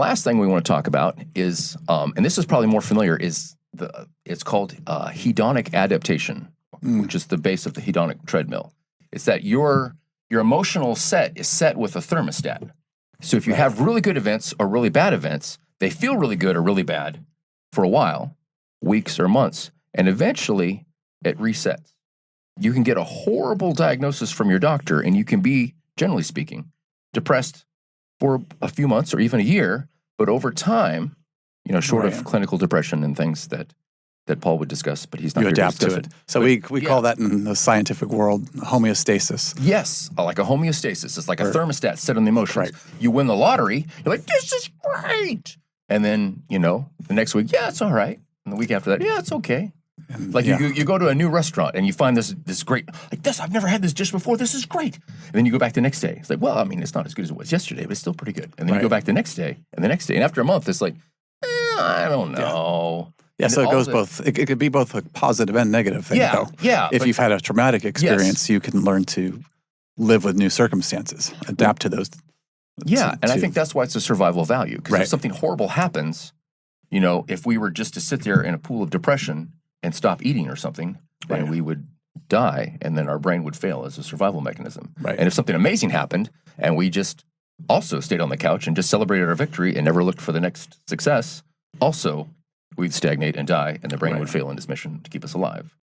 last thing we want to talk about is, and this is probably more familiar, is it's called hedonic adaptation, which is the base of the hedonic treadmill. It's that your emotional set is set with a thermostat. So if you have really good events or really bad events, they feel really good or really bad for a while, weeks or months, and eventually it resets. You can get a horrible diagnosis from your doctor, and you can be, generally speaking, depressed for a few months or even a year, but over time, short of clinical depression and things that Paul would discuss, but he's not here to discuss to it. So we call that in the scientific world homeostasis. Yes, like a homeostasis. It's like a thermostat set on the emotions. Right. You win the lottery, you're like, this is great. And then, the next week, yeah, it's all right. And the week after that, yeah, it's okay. And, you go to a new restaurant and you find this great, like this, I've never had this dish before, this is great. And then you go back the next day. It's like, well, I mean, it's not as good as it was yesterday, but it's still pretty good. And then you go back the next day and the next day. And after a month, it's like, I don't know. Yeah, so it goes both. It could be both a positive and negative thing, though. Yeah. If you've had a traumatic experience, you can learn to live with new circumstances, adapt to those. Yeah, and I think that's why it's a survival value. Because if something horrible happens, if we were just to sit there in a pool of depression and stop eating or something, then we would die, and then our brain would fail as a survival mechanism. Right. And if something amazing happened, and we just also stayed on the couch and just celebrated our victory and never looked for the next success, also we'd stagnate and die, and the brain would fail in its mission to keep us alive.